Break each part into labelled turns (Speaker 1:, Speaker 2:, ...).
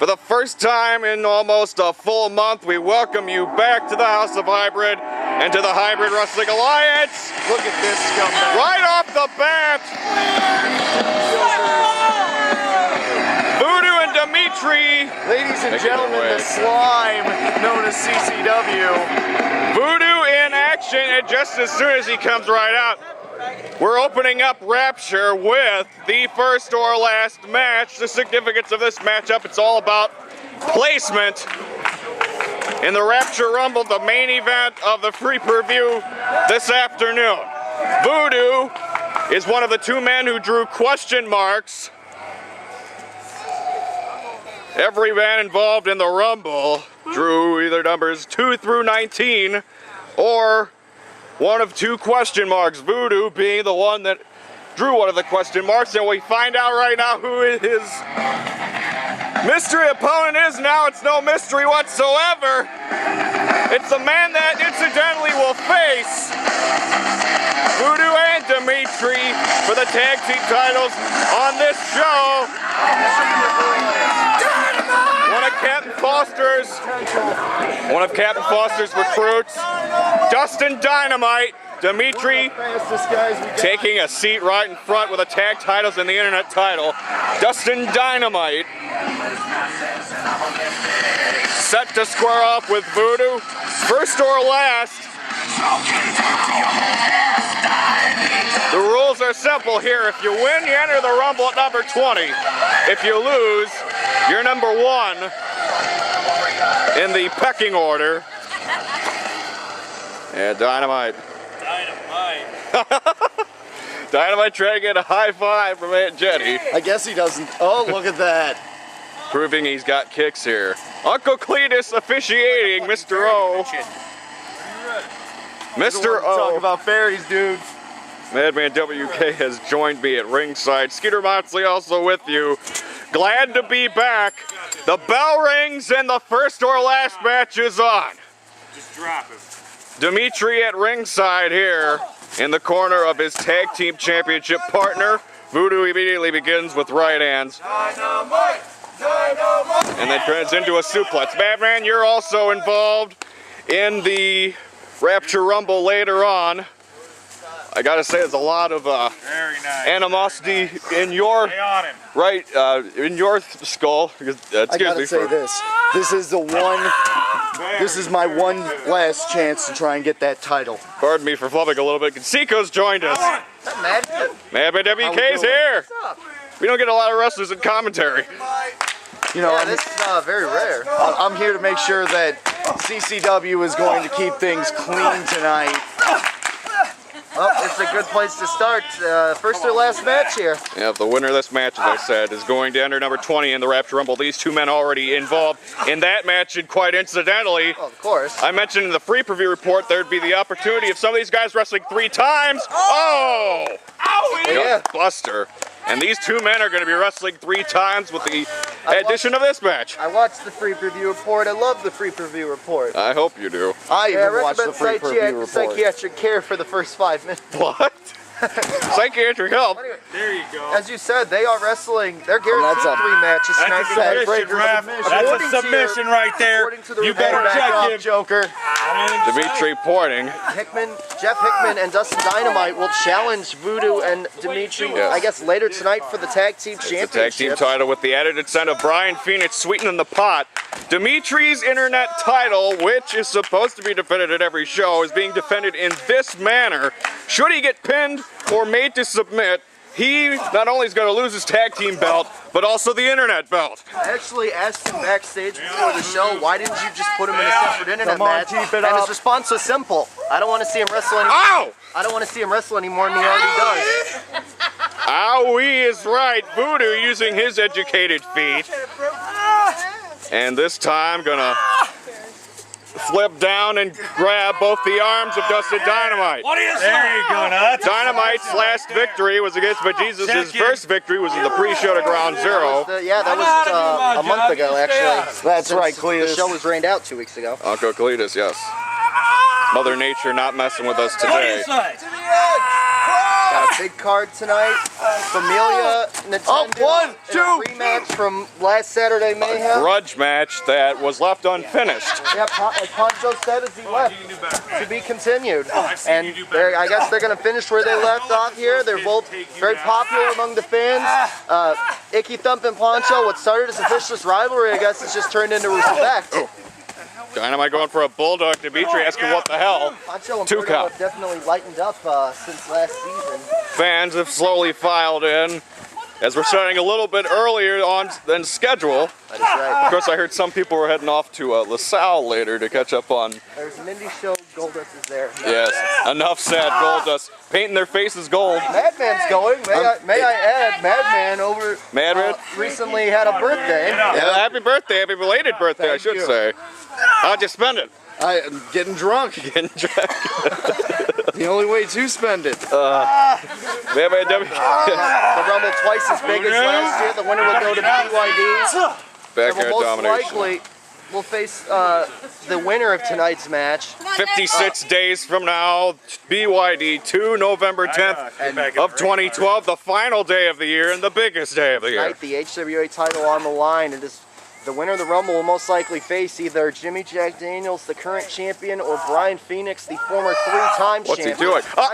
Speaker 1: For the first time in almost a full month, we welcome you back to the House of Hybrid and to the Hybrid Wrestling Alliance.
Speaker 2: Look at this scumbag.
Speaker 1: Right off the bat, Voodoo and Dimitri.
Speaker 2: Ladies and gentlemen, the slime known as CCW.
Speaker 1: Voodoo in action, and just as soon as he comes right out, we're opening up Rapture with the first or last match. The significance of this matchup, it's all about placement. In the Rapture Rumble, the main event of the free per-view this afternoon. Voodoo is one of the two men who drew question marks. Every man involved in the Rumble drew either numbers 2 through 19 or one of two question marks. Voodoo being the one that drew one of the question marks, and we find out right now who his mystery opponent is. Now it's no mystery whatsoever. It's the man that incidentally will face Voodoo and Dimitri for the tag team titles on this show. One of Captain Foster's recruits, Dustin Dynamite. Dimitri taking a seat right in front with the tag titles and the internet title. Dustin Dynamite set to square off with Voodoo. First or last. The rules are simple here. If you win, you enter the Rumble at number 20. If you lose, you're number 1 in the pecking order. And Dynamite. Dynamite trying to get a high five from Aunt Jenny.
Speaker 2: I guess he doesn't. Oh, look at that.
Speaker 1: Proving he's got kicks here. Uncle Cletus officiating, Mr. O. Mr. O.
Speaker 2: Talk about fairies, dude.
Speaker 1: Madman WK has joined me at ringside. Skeeter Moxley also with you. Glad to be back. The bell rings and the first or last match is on.
Speaker 3: Just drop him.
Speaker 1: Dimitri at ringside here in the corner of his tag team championship partner. Voodoo immediately begins with right hands.
Speaker 3: Dynamite! Dynamite!
Speaker 1: And then turns into a suplex. Madman, you're also involved in the Rapture Rumble later on. I gotta say, there's a lot of
Speaker 3: Very nice.
Speaker 1: animosity in your in your skull.
Speaker 2: I gotta say this. This is the one. This is my one last chance to try and get that title.
Speaker 1: Pardon me for flubbing a little bit. Conseco's joined us. Madman WK's here. We don't get a lot of wrestlers in commentary.
Speaker 2: You know,
Speaker 4: this is very rare.
Speaker 2: I'm here to make sure that CCW is going to keep things clean tonight.
Speaker 4: Well, it's a good place to start. First or last match here.
Speaker 1: Yeah, the winner of this match, as I said, is going to enter number 20 in the Rapture Rumble. These two men already involved in that match, and quite incidentally,
Speaker 4: Well, of course.
Speaker 1: I mentioned in the free preview report there'd be the opportunity of some of these guys wrestling 3 times. Oh!
Speaker 4: Yeah.
Speaker 1: Buster. And these two men are going to be wrestling 3 times with the addition of this match.
Speaker 4: I watched the free preview report. I love the free preview report.
Speaker 1: I hope you do.
Speaker 2: I
Speaker 4: Yeah, I
Speaker 2: even watched the
Speaker 4: recommend
Speaker 2: free preview report.
Speaker 4: psychiatric care for the first 5 minutes.
Speaker 1: What? Psychiatric help.
Speaker 4: Anyway,
Speaker 3: There you go.
Speaker 4: as you said, they are wrestling. They're guaranteed
Speaker 2: That's a-
Speaker 4: 3 matches tonight.
Speaker 3: That's a submission, Raph. That's a submission right there.
Speaker 4: According to the
Speaker 3: You
Speaker 4: report,
Speaker 3: better
Speaker 2: Back
Speaker 3: check
Speaker 2: off,
Speaker 3: him.
Speaker 2: Joker.
Speaker 1: Dimitri Porting.
Speaker 4: Jeff Hickman and Dustin Dynamite will challenge Voodoo and Dimitri,
Speaker 1: Yes.
Speaker 4: I guess, later tonight for the tag team
Speaker 1: The
Speaker 4: championship.
Speaker 1: tag team title with the added incentive of Brian Phoenix sweetening the pot. Dimitri's internet title, which is supposed to be defended at every show, is being defended in this manner. Should he get pinned or made to submit, he not only is going to lose his tag team belt, but also the internet belt.
Speaker 4: I actually asked him backstage before the show, why didn't you just put him in a separate internet
Speaker 2: Come on,
Speaker 4: match?
Speaker 2: keep it
Speaker 4: And
Speaker 2: up.
Speaker 4: his response was simple. I don't want to see him wrestle anymore.
Speaker 1: Ow!
Speaker 4: I don't want to see him wrestle any more than he already does.
Speaker 1: Owie is right. Voodoo using his educated feet. And this time gonna flip down and grab both the arms of Dustin Dynamite.
Speaker 3: What are you saying? There you go. Now that's
Speaker 1: Dynamite's last victory was against Bejesus. His first victory was in the pre-show to Ground Zero.
Speaker 4: Yeah, that was a month ago, actually.
Speaker 2: That's right,
Speaker 4: The
Speaker 2: Cletus.
Speaker 4: show was rained out 2 weeks ago.
Speaker 1: Uncle Cletus, yes. Mother Nature not messing with us
Speaker 3: What do you
Speaker 1: today.
Speaker 3: say?
Speaker 2: Gotta
Speaker 4: Big card tonight. Familia Nintendo.
Speaker 2: one,
Speaker 4: in
Speaker 2: two.
Speaker 4: a rematch from last Saturday Mayhem.
Speaker 1: Grudge match that was left unfinished.
Speaker 4: Yeah, as Poncho said as he left, to be continued. And I guess they're going to finish where they left off here. They're both very popular among the fans. Icky Thump and Poncho, what started as a vicious rivalry, I guess it's just turned into respect.
Speaker 1: Dynamite going for a bulldog. Dimitri asking what the hell.
Speaker 4: Poncho and
Speaker 1: 2
Speaker 4: Berto
Speaker 1: count.
Speaker 4: have definitely lightened up since last season.
Speaker 1: Fans have slowly filed in as we're starting a little bit earlier than schedule.
Speaker 4: That is right.
Speaker 1: Of course, I heard some people were heading off to LaSalle later to catch up on.
Speaker 4: There's an indie show, Goldust is there.
Speaker 1: Yes, enough said. Goldust painting their faces gold.
Speaker 4: Madman's going. May I add, Madman
Speaker 1: Madman?
Speaker 4: recently had a birthday.
Speaker 1: Yeah, happy birthday, happy belated birthday, I should say. How'd you spend it?
Speaker 2: I'm getting drunk.
Speaker 1: Getting drunk.
Speaker 2: The only way to spend it.
Speaker 1: Madman W.
Speaker 4: The Rumble twice as big as last year. The winner will go to BYD.
Speaker 1: Backyard
Speaker 4: And will most
Speaker 1: domination.
Speaker 4: likely will face the winner of tonight's match.
Speaker 1: 56 days from now, BYD, 2 November 10th of 2012, the final day of the year and the biggest day of the year.
Speaker 4: Tonight, the HWA title on the line. It is the winner of the Rumble will most likely face either Jimmy Jack Daniels, the current champion, or Brian Phoenix, the former 3-time
Speaker 1: What's he
Speaker 4: champion.
Speaker 1: doing? Ah!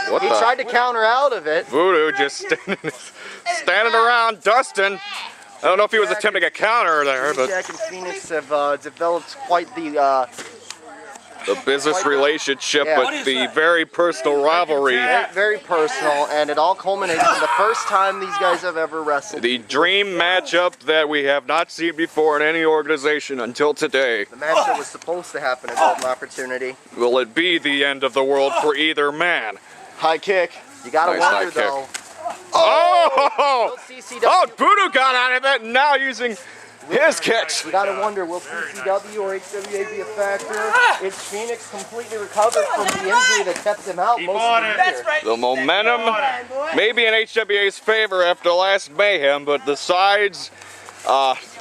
Speaker 1: What
Speaker 4: He
Speaker 1: the?
Speaker 4: tried to counter out of it.
Speaker 1: Voodoo just standing around dusting. I don't know if he was attempting a counter there,
Speaker 4: Jimmy
Speaker 1: but
Speaker 4: Jack and Phoenix have developed quite the
Speaker 1: business relationship,
Speaker 4: Yeah.
Speaker 1: but the very personal rivalry,
Speaker 4: very personal, and it all culminates in the first time these guys have ever wrestled.
Speaker 1: the dream matchup that we have not seen before in any organization until today.
Speaker 4: The match that was supposed to happen at Golden Opportunity.
Speaker 1: Will it be the end of the world for either man?
Speaker 2: High kick.
Speaker 4: You gotta
Speaker 1: Nice
Speaker 4: wonder
Speaker 1: high kick.
Speaker 4: though.
Speaker 1: Oh!
Speaker 4: Will CCW,
Speaker 1: Oh, Voodoo got out of it, and now using his kicks.
Speaker 4: you gotta wonder, will CCW or HWA be a factor? Is Phoenix completely recovered from the injury that kept him out most of the year?
Speaker 1: The momentum may be in HWA's favor after last mayhem, but the sides,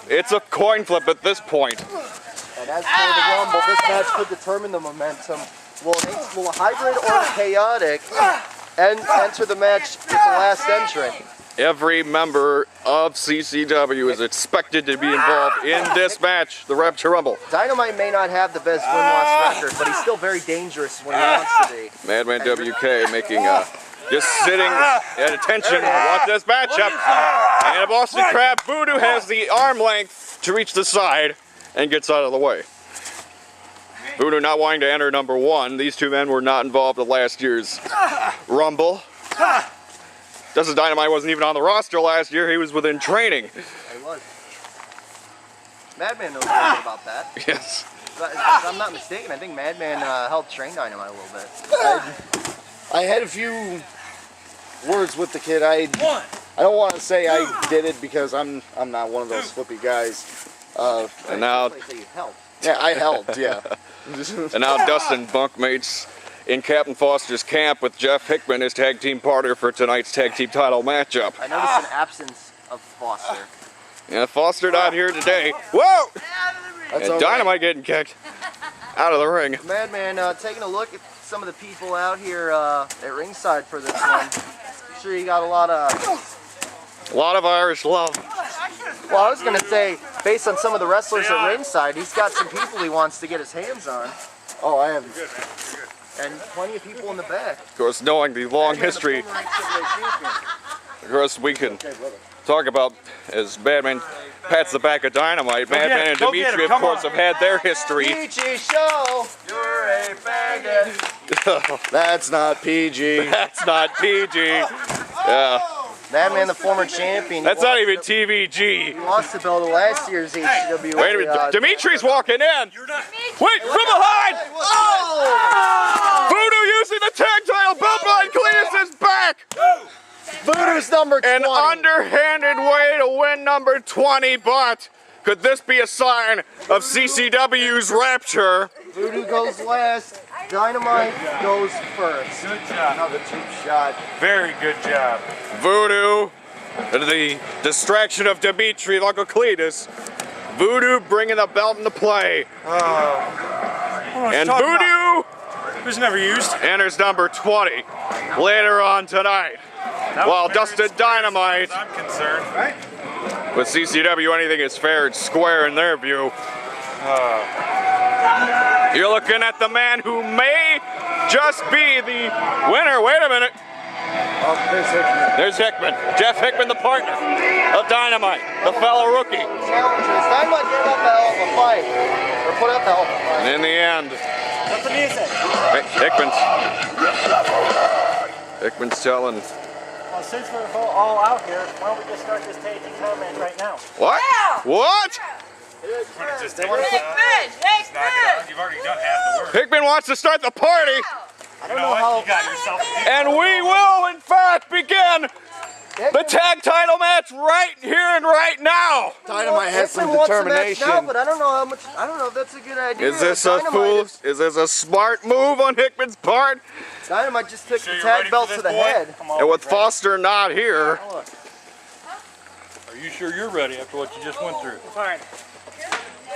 Speaker 1: it's a coin flip at this point.
Speaker 4: And as for the Rumble, this match could determine the momentum. Will a hybrid or a chaotic and enter the match with the last entrant?
Speaker 1: Every member of CCW is expected to be involved in this match, the Rapture Rumble.
Speaker 4: Dynamite may not have the best win-loss record, but he's still very dangerous when he wants to be.
Speaker 1: Madman WK making just sitting at attention. Watch this matchup. And a Boston Crab, Voodoo has the arm length to reach the side and gets out of the way. Voodoo not wanting to enter number 1. These two men were not involved in last year's Rumble. Justin Dynamite wasn't even on the roster last year. He was within training.
Speaker 4: He was. Madman knows a little bit about that.
Speaker 1: Yes.
Speaker 4: But if I'm not mistaken, I think Madman helped train Dynamite a little bit.
Speaker 2: I had a few words with the kid. I don't want to say I did it because I'm not one of those flippy guys.
Speaker 1: And now,
Speaker 4: Place that you helped.
Speaker 2: Yeah, I helped. Yeah.
Speaker 1: and now Dustin bunkmates in Captain Foster's camp with Jeff Hickman, his tag team partner for tonight's tag team title matchup.
Speaker 4: I noticed an absence of Foster.
Speaker 1: Yeah, Foster not here today. Whoa!
Speaker 2: That's
Speaker 1: And
Speaker 2: all
Speaker 1: Dynamite getting kicked out of the ring.
Speaker 4: Madman taking a look at some of the people out here at ringside for this one. I'm sure you got a lot of...
Speaker 1: A lot of Irish love.
Speaker 4: Well, I was going to say, based on some of the wrestlers at ringside, he's got some people he wants to get his hands on.
Speaker 2: Oh, I have.
Speaker 4: And plenty of people in the back.
Speaker 1: Of course, knowing the long history,
Speaker 4: The former HWA champion.
Speaker 1: of course, we can talk about as Madman pats the back of Dynamite. Madman and Dimitri, of course, have had their history.
Speaker 4: PG show! You're a faggot!
Speaker 2: That's not PG.
Speaker 1: That's not PG. Yeah,
Speaker 4: Madman, the former champion.
Speaker 1: that's not even TVG.
Speaker 4: He lost the belt of last year's HWA.
Speaker 1: Wait a minute, Dimitri's walking in. Wait, from behind!
Speaker 4: Oh!
Speaker 1: Voodoo using the tag title belt behind Cletus's back!
Speaker 4: Voodoo's number 20.
Speaker 1: An underhanded way to win number 20, but could this be a sign of CCW's Rapture?
Speaker 4: Voodoo goes last. Dynamite goes first.
Speaker 3: Good job.
Speaker 4: Another cheap shot.
Speaker 3: Very good job.
Speaker 1: Voodoo, the distraction of Dimitri, Uncle Cletus. Voodoo bringing the belt into play. And Voodoo
Speaker 3: It was never used.
Speaker 1: enters number 20. later on tonight. While Dustin Dynamite,
Speaker 3: I'm concerned.
Speaker 1: with CCW, anything is fair and square in their view. You're looking at the man who may just be the winner. Wait a minute. There's Hickman. Jeff Hickman, the partner of Dynamite, the fellow rookie.
Speaker 4: Dynamite gave up a hell of a fight. Or put up a hell of a fight.
Speaker 1: And in the end,
Speaker 5: What's the music?
Speaker 1: Hickman's telling.
Speaker 5: Well, since we're all out here, why don't we just start this tag team title match right now?
Speaker 1: What? What?
Speaker 3: Just take it out. You've already done half the work.
Speaker 1: Hickman wants to start the party,
Speaker 5: I don't know how.
Speaker 3: You got yourself.
Speaker 1: and we will, in fact, begin the tag title match right here and right now.
Speaker 2: Dynamite has some
Speaker 4: Hickman wants the match
Speaker 2: determination.
Speaker 4: now, but I don't know how much. I don't know if that's a good idea.
Speaker 1: Is this a smart move on Hickman's part?
Speaker 4: Dynamite just took the
Speaker 3: you're
Speaker 4: tag
Speaker 3: ready
Speaker 4: belt
Speaker 3: for
Speaker 4: to
Speaker 3: this,
Speaker 4: the
Speaker 3: boy?
Speaker 4: head.
Speaker 3: Come on.
Speaker 1: And with Foster not here,
Speaker 3: Are you sure you're ready after what you just went through?
Speaker 5: Fine.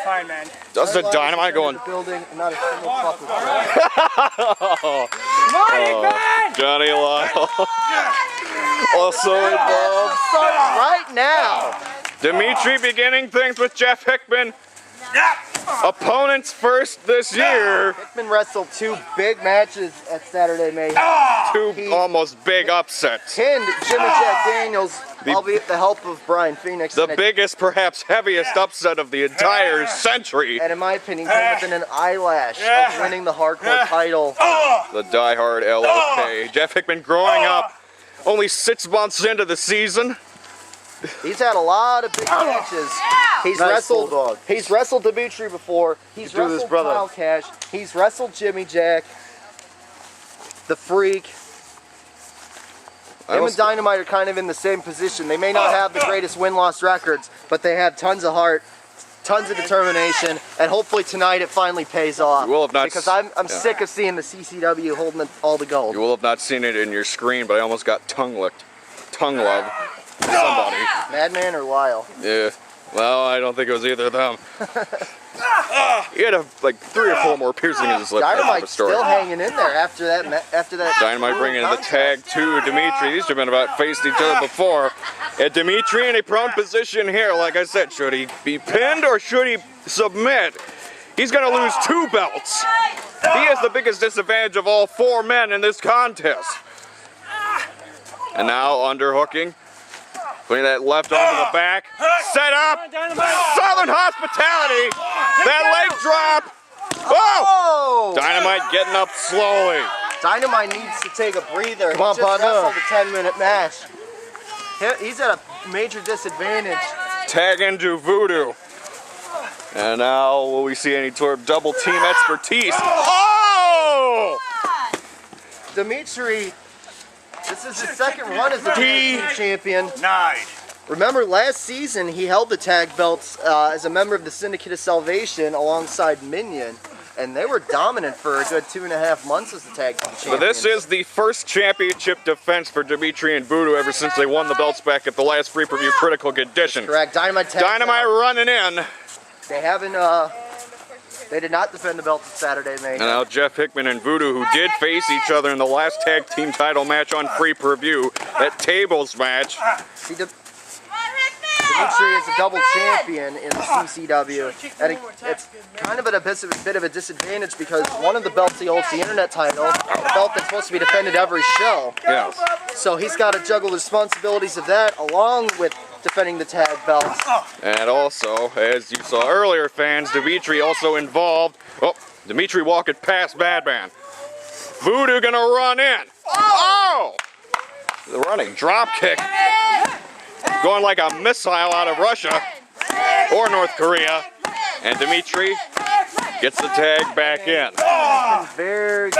Speaker 5: Fine, man.
Speaker 1: Dustin Dynamite going.
Speaker 4: The building, not a single fucker.
Speaker 5: Morning, man!
Speaker 1: Johnny Lyle also involved.
Speaker 4: Start right now.
Speaker 1: Dimitri beginning things with Jeff Hickman. Opponents first this year.
Speaker 4: Hickman wrestled 2 big matches at Saturday May.
Speaker 1: 2 almost big upsets.
Speaker 4: Pinned Jimmy Jack Daniels, albeit the help of Brian Phoenix.
Speaker 1: The
Speaker 4: and
Speaker 1: biggest, perhaps heaviest upset of the entire century.
Speaker 4: and in my opinion, came within an eyelash of winning the hardcore title.
Speaker 1: The diehard LOK. Jeff Hickman growing up only 6 months into the season.
Speaker 4: He's had a lot of big matches. He's
Speaker 2: Nice
Speaker 4: wrestled.
Speaker 2: bulldog.
Speaker 4: He's wrestled Dimitri before. He's
Speaker 2: do this,
Speaker 4: wrestled
Speaker 2: brother.
Speaker 4: Kyle Cash. He's wrestled Jimmy Jack. The Freak. Him and Dynamite are kind of in the same position. They may not have the greatest win-loss records, but they have tons of heart, tons of determination, and hopefully tonight it finally pays off.
Speaker 1: You will have not
Speaker 4: because I'm sick of seeing the CCW holding all the gold.
Speaker 1: You will have not seen it in your screen, but I almost got tongue licked. Tongue love. Somebody.
Speaker 4: Madman or Lyle?
Speaker 1: Yeah. Well, I don't think it was either of them. He had like 3 or 4 more piercings in his lip.
Speaker 4: Dynamite's still hanging in there after that.
Speaker 1: Dynamite bringing the tag to Dimitri. These two have been about faced each other before. And Dimitri in a prone position here. Like I said, should he be pinned or should he submit? He's going to lose 2 belts. He has the biggest disadvantage of all 4 men in this contest. And now underhooking. Putting that left arm to the back. Set up. Southern Hospitality. That leg drop. Oh! Dynamite getting up slowly.
Speaker 4: Dynamite needs to take a breather.
Speaker 2: Come on,
Speaker 4: he just
Speaker 2: partner.
Speaker 4: wrestled a 10-minute match. He's at a major disadvantage.
Speaker 1: Tag into Voodoo. And now will we see any sort of double team expertise? Oh!
Speaker 4: Dimitri, this is his second run as the tag team champion.
Speaker 3: Nice.
Speaker 4: Remember, last season he held the tag belts as a member of the Syndicate of Salvation alongside Minion, and they were dominant for a good 2.5 months as the tag team champions.
Speaker 1: But this is the first championship defense for Dimitri and Voodoo ever since they won the belts back at the last free preview Critical Condition.
Speaker 4: correct. Dynamite
Speaker 1: Running in.
Speaker 4: They haven't. They did not defend the belts at Saturday May.
Speaker 1: And now Jeff Hickman and Voodoo, who did face each other in the last tag team title match on free preview, that tables match.
Speaker 4: See, Dimitri is a double champion in the CCW, and it's kind of at a bit of a disadvantage because one of the belts he holds, the Internet title, a belt that's supposed to be defended every show.
Speaker 1: Yes.
Speaker 4: So he's got to juggle the responsibilities of that along with defending the tag belts.
Speaker 1: And also, as you saw earlier, fans, Dimitri also involved. Oh, Dimitri walking past Madman. Voodoo gonna run in. Oh! The running drop kick. Going like a missile out of Russia or North Korea. And Dimitri gets the tag back in.
Speaker 4: Very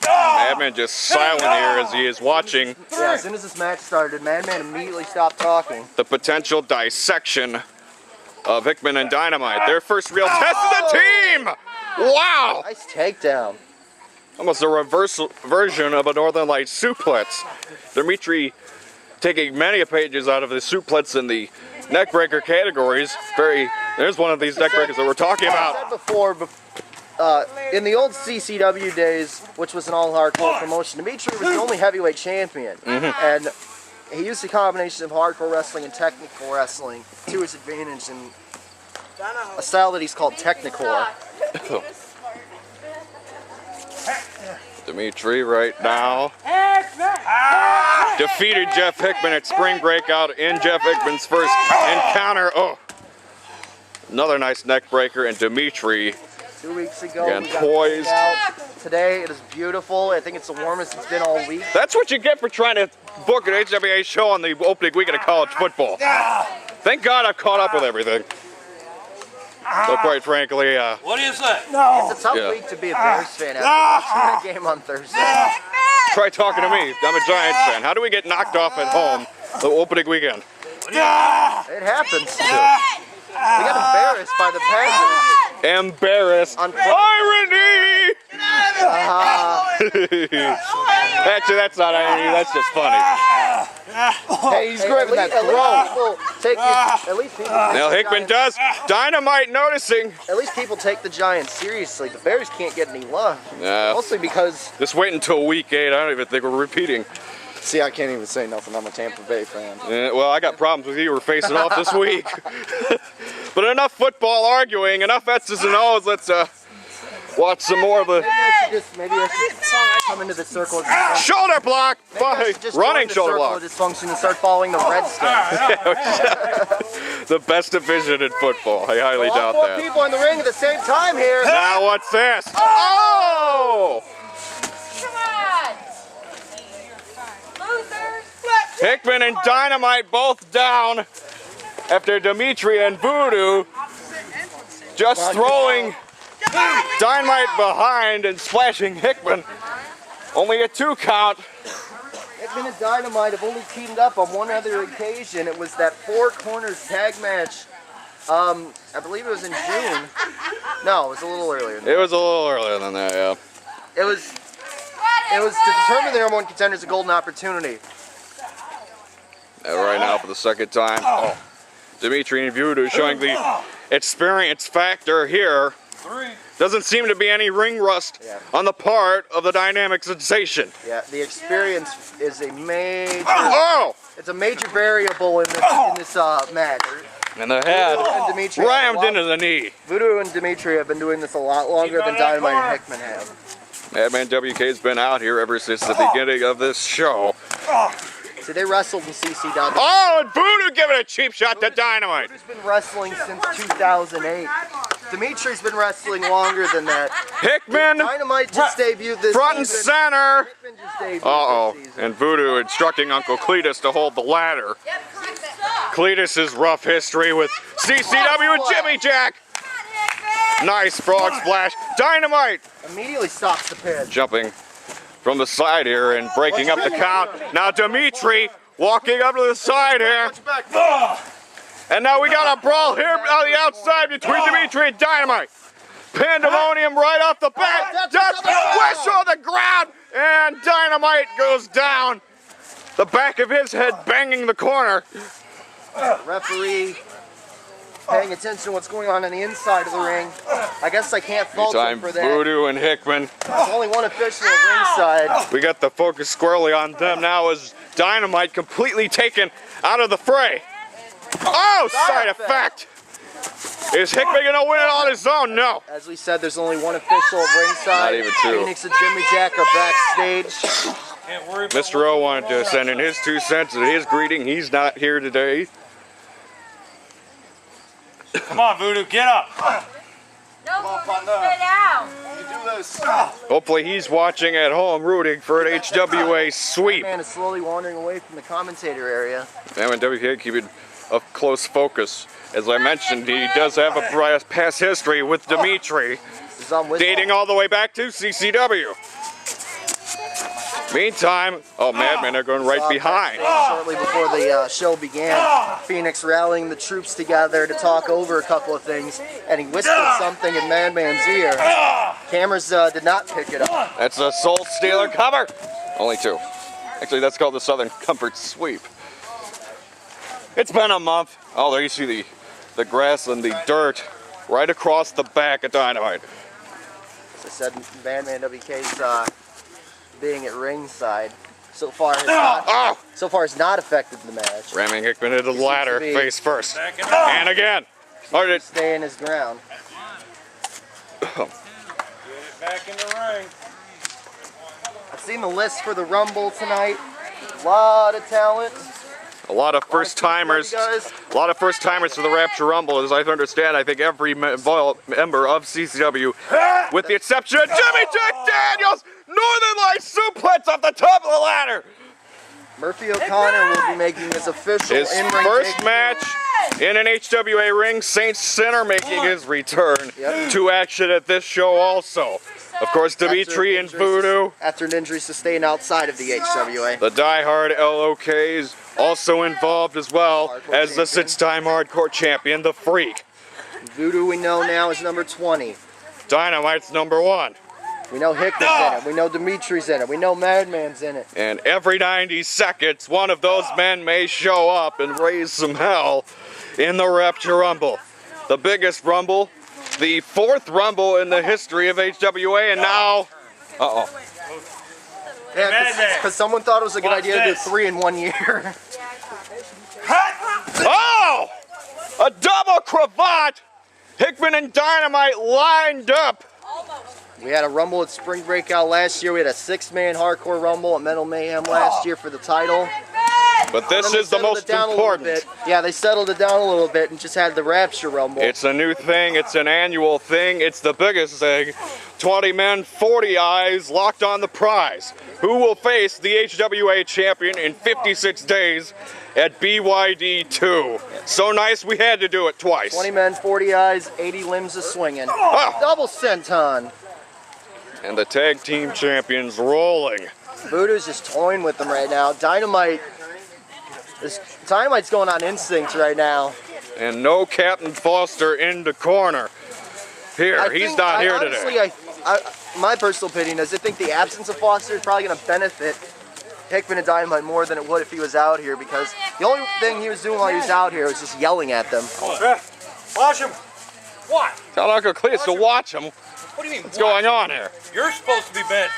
Speaker 1: Madman just silent here as he is watching
Speaker 4: yeah, as soon as this match started, Madman immediately stopped talking.
Speaker 1: the potential dissection of Hickman and Dynamite. Their first real test of the team! Wow!
Speaker 4: Nice takedown.
Speaker 1: Almost a reverse version of a Northern Lights suplex. Dimitri taking many pages out of the suplex in the neckbreaker categories. There's one of these neckbreakers that we're talking
Speaker 4: I
Speaker 1: about.
Speaker 4: said before, in the old CCW days, which was an all-hardcore promotion, Dimitri was the only heavyweight champion. And he used a combination of hardcore wrestling and technical wrestling to his advantage in a style that he's called Technicore.
Speaker 1: Dimitri right now defeated Jeff Hickman at Spring Breakout in Jeff Hickman's first encounter. Oh, another nice neck breaker, and Dimitri
Speaker 4: 2 weeks ago,
Speaker 1: again
Speaker 4: we got
Speaker 1: poised.
Speaker 4: out. Today it is beautiful. I think it's the warmest it's been all week.
Speaker 1: That's what you get for trying to book an HWA show on the opening weekend of college football. Thank God I've caught up with everything. But quite frankly,
Speaker 3: What do you say?
Speaker 4: It's a tough
Speaker 1: Yeah.
Speaker 4: week to be a Bears fan after watching a game on Thursday.
Speaker 1: try talking to me. I'm a Giants fan. How do we get knocked off at home the opening weekend?
Speaker 4: It happens. We got embarrassed by the Packers.
Speaker 1: Embarrassed. Irony! Actually, that's not irony. That's just funny.
Speaker 2: Hey, he's grabbing that throat.
Speaker 4: At least people
Speaker 1: Now Hickman does. Dynamite noticing.
Speaker 4: At least people take the Giants seriously. The Bears can't get any love.
Speaker 1: Yeah.
Speaker 4: Mostly because
Speaker 1: Just wait until week 8. I don't even think we're repeating.
Speaker 2: See, I can't even say nothing. I'm a Tampa Bay fan.
Speaker 1: Well, I got problems with you. We're facing off this week. But enough football arguing. Enough X's and O's. Let's watch some more of the
Speaker 4: maybe I should come into the circle of dysfunction.
Speaker 1: shoulder block.
Speaker 4: Maybe I should just
Speaker 1: Running
Speaker 4: join the
Speaker 1: shoulder
Speaker 4: circle
Speaker 1: block.
Speaker 4: of dysfunction and start following the Redskins.
Speaker 1: The best division in football. I highly doubt
Speaker 4: Four
Speaker 1: that.
Speaker 4: people in the ring at the same time here.
Speaker 1: Now what's this? Oh! Hickman and Dynamite both down after Dimitri and Voodoo just throwing Dynamite behind and splashing Hickman. Only a 2 count.
Speaker 4: Hickman and Dynamite have only teamed up on one other occasion. It was that 4 corners tag match. I believe it was in June. No, it was a little earlier.
Speaker 1: It was a little earlier than that, yeah.
Speaker 4: It was to determine the number 1 contenders a golden opportunity.
Speaker 1: And right now for the second time. Oh. Dimitri and Voodoo showing the experience factor here. Doesn't seem to be any ring rust on the part of the dynamic sensation.
Speaker 4: Yeah, the experience is a major.
Speaker 1: Oh!
Speaker 4: It's a major variable in this match.
Speaker 1: And the head
Speaker 4: Voodoo and Dimitri
Speaker 1: rammed into the knee.
Speaker 4: Voodoo and Dimitri have been doing this a lot longer than Dynamite and Hickman have.
Speaker 1: Madman WK's been out here ever since the beginning of this show.
Speaker 4: See, they wrestled in CCW.
Speaker 1: Oh, and Voodoo giving a cheap shot to Dynamite.
Speaker 4: Voodoo's been wrestling since 2008. Dimitri's been wrestling longer than that.
Speaker 1: Hickman
Speaker 4: Dynamite just debuted this
Speaker 1: front and
Speaker 4: season.
Speaker 1: center.
Speaker 4: Hickman just debuted
Speaker 1: Uh-oh,
Speaker 4: this season.
Speaker 1: and Voodoo instructing Uncle Cletus to hold the ladder. Cletus's rough history with CCW and Jimmy Jack. Nice frog splash. Dynamite
Speaker 4: Immediately stops the pin.
Speaker 1: jumping from the side here and breaking up the count. Now Dimitri walking up to the side here. And now we got a brawl here on the outside between Dimitri and Dynamite. Pandemonium right off the bat. Just whistle on the ground. And Dynamite goes down. The back of his head banging the corner.
Speaker 4: Referee paying attention to what's going on the inside of the ring. I guess I can't fault him
Speaker 1: Time
Speaker 4: for that.
Speaker 1: Voodoo and Hickman.
Speaker 4: There's only one official at ringside.
Speaker 1: We got the focus squarely on them now as Dynamite completely taken out of the fray. Oh, side effect. Is Hickman gonna win it on his own? No.
Speaker 4: As we said, there's only one official at ringside.
Speaker 1: Not even 2.
Speaker 4: Phoenix and Jimmy Jack are backstage.
Speaker 1: Mr. O wanted to send in his 2 cents and his greeting. He's not here today.
Speaker 3: Come on, Voodoo, get up.
Speaker 6: No, sit down.
Speaker 1: Hopefully he's watching at home rooting for an HWA sweep.
Speaker 4: Man is slowly wandering away from the commentator area.
Speaker 1: And WK keeping a close focus. As I mentioned, he does have a past history with Dimitri,
Speaker 4: He's on with
Speaker 1: dating all the way back to CCW. Meantime, Madmen are going right behind.
Speaker 4: Shortly before the show began, Phoenix rallying the troops together to talk over a couple of things, and he whispered something in Madman's ear. Cameras did not pick it up.
Speaker 1: That's a Soul Stealer cover. Only 2. Actually, that's called the Southern Comfort Sweep. It's been a month. Oh, there you see the grass and the dirt right across the back of Dynamite.
Speaker 4: They said Bandman WK's being at ringside so far has not affected the match.
Speaker 1: Ramming Hickman into the ladder,
Speaker 4: be-
Speaker 1: face first. And again.
Speaker 4: Staying his ground.
Speaker 3: Back in the ring.
Speaker 4: I've seen the list for the Rumble tonight. A lot of talent.
Speaker 1: A lot of first timers.
Speaker 4: Guys.
Speaker 1: A lot of first timers for the Rapture Rumble. As I understand, I think every member of CCW, with the exception of Jimmy Jack Daniels, Northern Light suplex off the top of the ladder.
Speaker 4: Murphy O'Connor will be making his official
Speaker 1: His
Speaker 4: in-ring
Speaker 1: first
Speaker 4: debut.
Speaker 1: match in an HWA ring. Saint Sinner making his return to action at this show also. Of course, Dimitri and Voodoo.
Speaker 4: After an injury sustained outside of the HWA.
Speaker 1: The diehard LOKs also involved as well
Speaker 4: Hardcore
Speaker 1: as the
Speaker 4: champion.
Speaker 1: 6-time hardcore champion, the Freak.
Speaker 4: Voodoo we know now is number 20.
Speaker 1: Dynamite's number 1.
Speaker 4: We know Hickman's in it. We know Dimitri's in it. We know Madman's in it.
Speaker 1: And every 90 seconds, one of those men may show up and raise some hell in the Rapture Rumble. The biggest Rumble, the 4th Rumble in the history of HWA, and now...
Speaker 4: Yeah, because someone thought it was a good
Speaker 3: Watch
Speaker 4: idea to do
Speaker 3: this.
Speaker 4: 3 in 1 year.
Speaker 1: Oh! A double cravat! Hickman and Dynamite lined up.
Speaker 4: We had a Rumble at Spring Breakout last year. We had a 6-man hardcore Rumble at Metal Mayhem last year for the title.
Speaker 1: But this
Speaker 4: Then they
Speaker 1: is the
Speaker 4: settled
Speaker 1: most
Speaker 4: it down a little
Speaker 1: important.
Speaker 4: bit. Yeah, they settled it down a little bit and just had the Rapture Rumble.
Speaker 1: It's a new thing, it's an annual thing, it's the biggest thing. 20 men, 40 eyes, locked on the prize. Who will face the HWA champion in 56 days at BYD 2? So nice we had to do it twice.
Speaker 4: 20 men, 40 eyes, 80 limbs a swinging.
Speaker 1: Oh.
Speaker 4: Double senton.
Speaker 1: And the tag team champions rolling.
Speaker 4: Voodoo's just toying with them right now. Dynamite's going on instinct right now.
Speaker 1: And no Captain Foster in the corner. He's not here today.
Speaker 4: My personal opinion is I think the absence of Foster is probably going to benefit Hickman and Dynamite more than it would if he was out here, because the only thing he was doing while he was out here was just yelling at them.
Speaker 3: Watch him. What?
Speaker 1: Tell Uncle Cletus to watch him.
Speaker 3: What do you mean?
Speaker 1: What's going on here?
Speaker 3: You're supposed to be bent.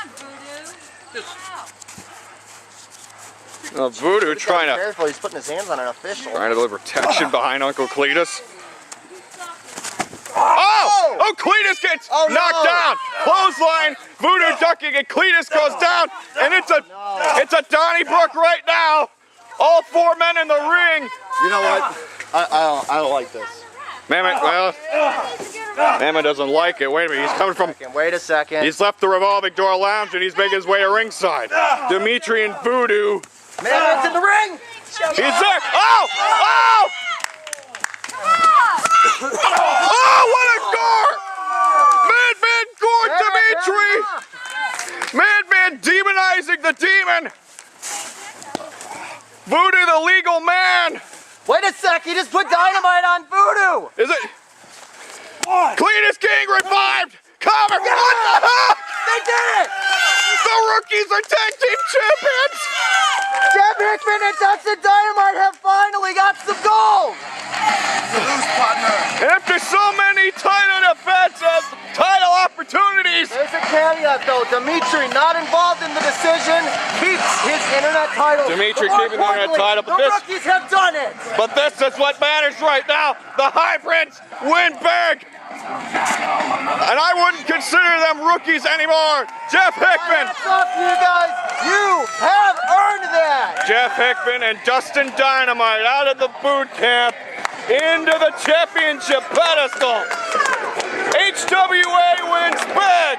Speaker 1: Voodoo trying to
Speaker 4: Careful, he's putting his hands on an official.
Speaker 1: deliver protection behind Uncle Cletus. Oh! Cletus gets knocked down. Clothesline. Voodoo ducking, and Cletus goes down. And it's a Donnybrook right now. All 4 men in the ring.
Speaker 2: You know what? I don't like this.
Speaker 1: Mammoth doesn't like it. Wait a minute, he's coming from...
Speaker 4: Wait a second.
Speaker 1: He's left the revolving door lounge and he's making his way to ringside. Dimitri and Voodoo.
Speaker 4: Madman's in the ring!
Speaker 1: He's there. Oh! Oh, what a gore! Madman gored Dimitri! Madman demonizing the demon! Voodoo, the legal man!
Speaker 4: Wait a sec, he just put Dynamite on Voodoo!
Speaker 1: Is it? Cletus King revived! Cover! What the heck?
Speaker 4: They did it!
Speaker 1: The rookies are tag team champions!
Speaker 4: Jeff Hickman and Dustin Dynamite have finally got some gold!
Speaker 1: And after so many title defenses, title opportunities,
Speaker 4: There's a caveat though, Dimitri not involved in the decision, keeps his internet title.
Speaker 1: Dimitri
Speaker 4: More
Speaker 1: keeping the internet
Speaker 4: importantly,
Speaker 1: title, but
Speaker 4: the
Speaker 1: this-
Speaker 4: rookies have done it!
Speaker 1: but this is what matters right now. The hybrids win big. And I wouldn't consider them rookies anymore. Jeff Hickman.
Speaker 4: Hats off to you guys, you have earned that!
Speaker 1: Jeff Hickman and Dustin Dynamite out of the boot camp into the championship pedestal. HWA wins big.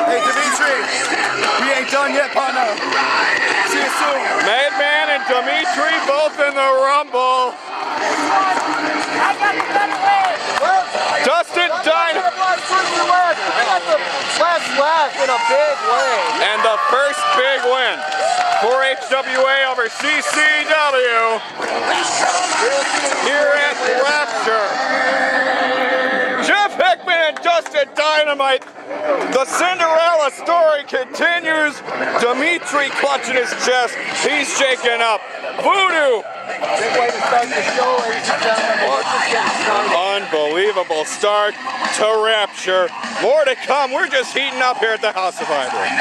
Speaker 2: Hey, Dimitri, we ain't done yet, partner. See you soon.
Speaker 1: Madman and Dimitri both in the Rumble. Dustin Dynamite.
Speaker 4: I got the last laugh in a big way.
Speaker 1: And the first big win for HWA over CCW here at Rapture. Jeff Hickman and Dustin Dynamite. The Cinderella story continues. Dimitri clutching his chest. He's shaken up. Voodoo
Speaker 4: Big way to start the show, ladies and gentlemen. We're just getting started.
Speaker 1: Unbelievable start to Rapture. More to come. We're just heating up here at the House of Ivory.